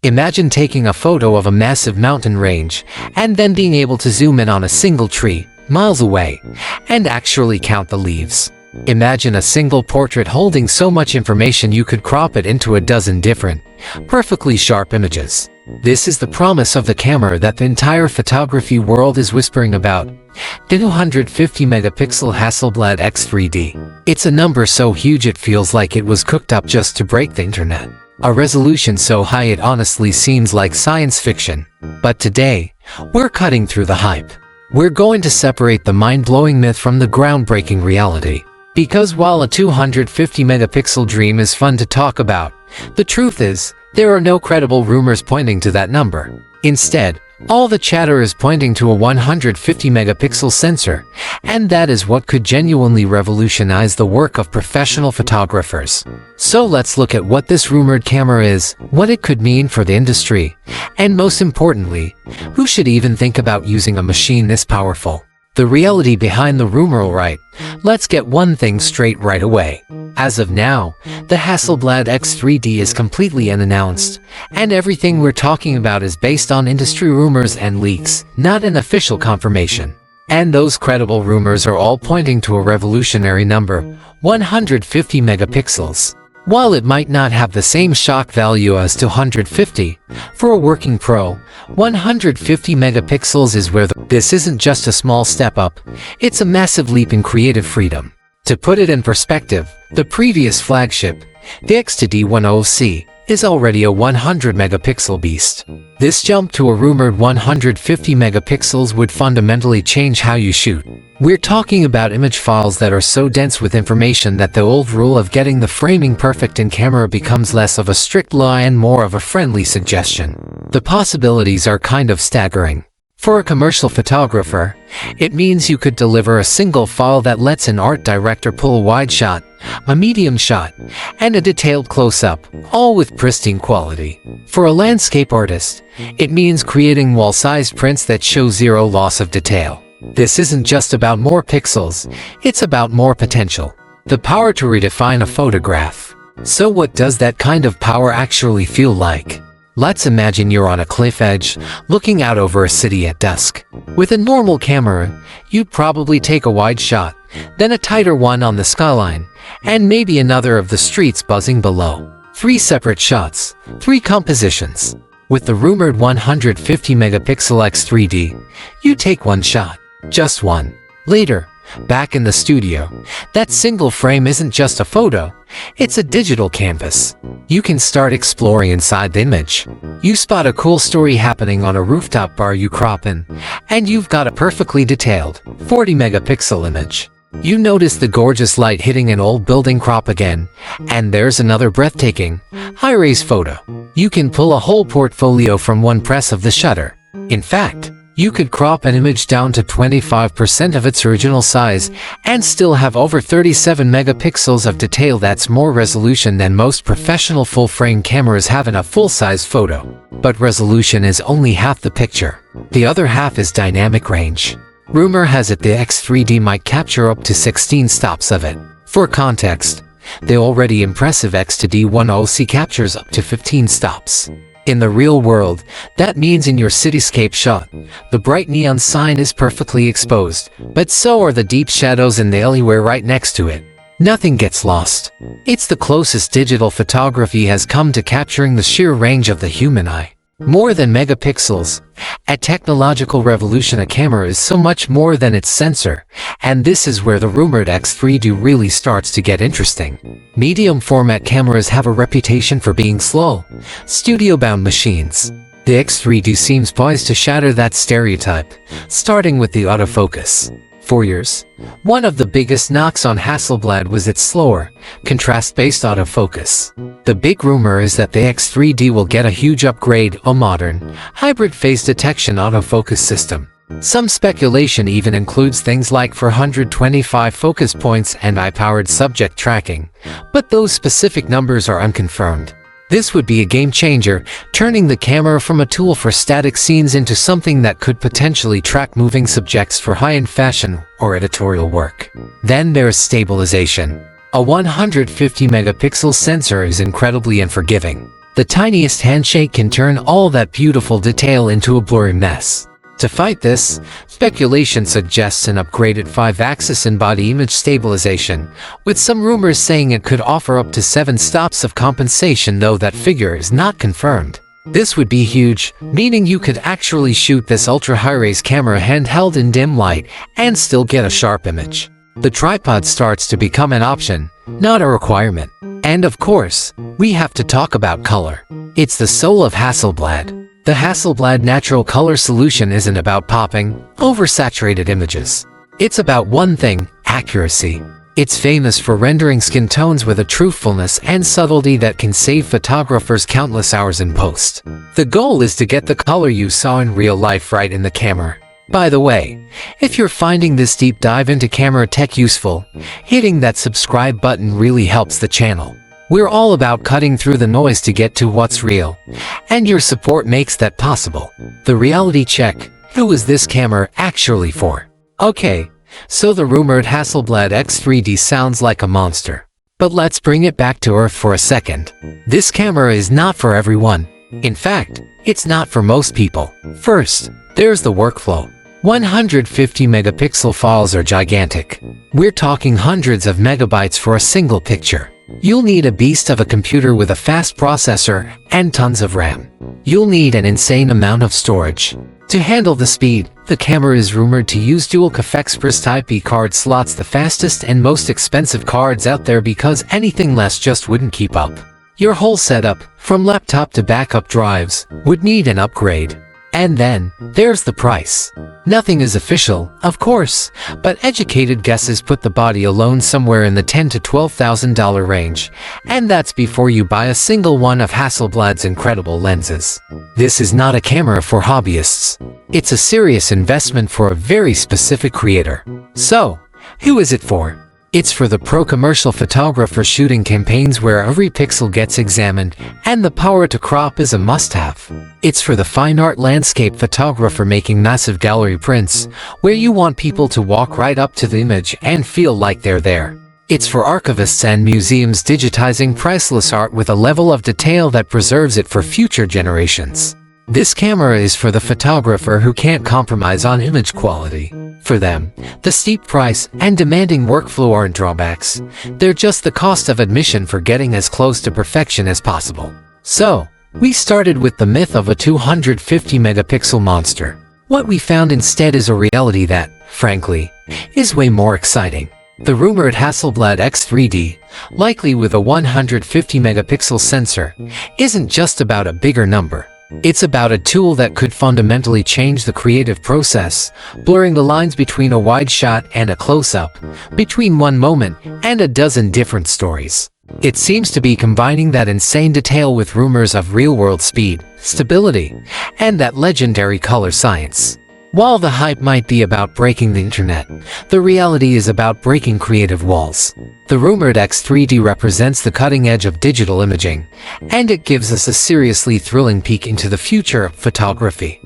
Imagine taking a photo of a massive mountain range, and then being able to zoom in on a single tree, miles away, and actually count the leaves. Imagine a single portrait holding so much information you could crop it into a dozen different, perfectly sharp images. This is the promise of the camera that the entire photography world is whispering about. The 250 megapixel Hasselblad X3D. It's a number so huge it feels like it was cooked up just to break the internet. A resolution so high it honestly seems like science fiction. But today, we're cutting through the hype. We're going to separate the mind-blowing myth from the groundbreaking reality. Because while a 250 megapixel dream is fun to talk about, the truth is, there are no credible rumors pointing to that number. Instead, all the chatter is pointing to a 150 megapixel sensor, and that is what could genuinely revolutionize the work of professional photographers. So let's look at what this rumored camera is, what it could mean for the industry, and most importantly, who should even think about using a machine this powerful. The reality behind the rumor. Alright, let's get one thing straight right away. As of now, the Hasselblad X3D is completely unannounced, and everything we're talking about is based on industry rumors and leaks, not an official confirmation. And those credible rumors are all pointing to a revolutionary number, 150 megapixels. While it might not have the same shock value as 250, for a working pro, 150 megapixels is where this isn't just a small step up, it's a massive leap in creative freedom. To put it in perspective, the previous flagship, the X3D is already a 100 megapixel beast. This jump to a rumored 150 megapixels would fundamentally change how you shoot. We're talking about image files that are so dense with information that the old rule of getting the framing perfect in camera becomes less of a strict law and more of a friendly suggestion. The possibilities are kind of staggering. For a commercial photographer, it means you could deliver a single file that lets an art director pull a wide shot, a medium shot, and a detailed close-up, all with pristine quality. For a landscape artist, it means creating wall-sized prints that show zero loss of detail. This isn't just about more pixels, it's about more potential. The power to redefine a photograph. So what does that kind of power actually feel like? Let's imagine you're on a cliff edge, looking out over a city at dusk. With a normal camera, you'd probably take a wide shot, then a tighter one on the skyline, and maybe another of the streets buzzing below. 3 separate shots, 3 compositions. With the rumored 150 megapixel X3D, you take one shot, just one. Later, back in the studio, that single frame isn't just a photo, it's a digital canvas. You can start exploring inside the image. You spot a cool story happening on a rooftop bar you crop in, and you've got a perfectly detailed 40 megapixel image. You notice the gorgeous light hitting an old building crop again, and there's another breathtaking, high-res photo. You can pull a whole portfolio from one press of the shutter. In fact, you could crop an image down to 25% of its original size and still have over 37 megapixels of detail. That's more resolution than most professional full-frame cameras have in a full-size photo. But resolution is only half the picture. The other half is dynamic range. Rumor has it the X3D might capture up to 16 stops of it. For context, the already impressive X3D captures up to 15 stops. In the real world, that means in your cityscape shot, the bright neon sign is perfectly exposed, but so are the deep shadows in the alleyway right next to it. Nothing gets lost. It's the closest digital photography has come to capturing the sheer range of the human eye. More than megapixels, a technological revolution. A camera is so much more than its sensor, and this is where the rumored X3D really starts to get interesting. Medium format cameras have a reputation for being slow, studio-bound machines. The X3D seems poised to shatter that stereotype, starting with the autofocus. For years, one of the biggest knocks on Hasselblad was its slower, contrast-based autofocus. The big rumor is that the X3D will get a huge upgrade, a modern, hybrid phase detection autofocus system. Some speculation even includes things like 425 focus points and eye-powered subject tracking, but those specific numbers are unconfirmed. This would be a game-changer, turning the camera from a tool for static scenes into something that could potentially track moving subjects for high-end fashion or editorial work. Then there's stabilization. A 150 megapixel sensor is incredibly unforgiving. The tiniest handshake can turn all that beautiful detail into a blurry mess. To fight this, speculation suggests an upgraded 5-axis in-body image stabilization, with some rumors saying it could offer up to 7 stops of compensation, though that figure is not confirmed. This would be huge, meaning you could actually shoot this ultra-high-res camera handheld in dim light and still get a sharp image. The tripod starts to become an option, not a requirement. And of course, we have to talk about color. It's the soul of Hasselblad. The Hasselblad Natural Color Solution isn't about popping, oversaturated images. It's about one thing: accuracy. It's famous for rendering skin tones with a truthfulness and subtlety that can save photographers countless hours in post. The goal is to get the color you saw in real life right in the camera. By the way, if you're finding this deep dive into camera tech useful, hitting that subscribe button really helps the channel. We're all about cutting through the noise to get to what's real, and your support makes that possible. The reality check: who is this camera actually for? Okay, so the rumored Hasselblad X3D sounds like a monster. But let's bring it back to earth for a second. This camera is not for everyone. In fact, it's not for most people. First, there's the workflow. 150 megapixel files are gigantic. We're talking hundreds of megabytes for a single picture. You'll need a beast of a computer with a fast processor and tons of RAM. You'll need an insane amount of storage. To handle the speed, the camera is rumored to use dual CAF Type E card slots, the fastest and most expensive cards out there, because anything less just wouldn't keep up. Your whole setup, from laptop to backup drives, would need an upgrade. And then, there's the price. Nothing is official, of course, but educated guesses put the body alone somewhere in the $10,000 to $12,000 range, and that's before you buy a single one of Hasselblad's incredible lenses. This is not a camera for hobbyists. It's a serious investment for a very specific creator. So, who is it for? It's for the pro-commercial photographer shooting campaigns where every pixel gets examined and the power to crop is a must-have. It's for the fine art landscape photographer making massive gallery prints, where you want people to walk right up to the image and feel like they're there. It's for archivists and museums digitizing priceless art with a level of detail that preserves it for future generations. This camera is for the photographer who can't compromise on image quality. For them, the steep price and demanding workflow aren't drawbacks. They're just the cost of admission for getting as close to perfection as possible. So, we started with the myth of a 250 megapixel monster. What we found instead is a reality that, frankly, is way more exciting. The rumored Hasselblad X3D, likely with a 150 megapixel sensor, isn't just about a bigger number. It's about a tool that could fundamentally change the creative process, blurring the lines between a wide shot and a close-up, between one moment and a dozen different stories. It seems to be combining that insane detail with rumors of real-world speed, stability, and that legendary color science. While the hype might be about breaking the internet, the reality is about breaking creative walls. The rumored X3D represents the cutting edge of digital imaging, and it gives us a seriously thrilling peek into the future of photography.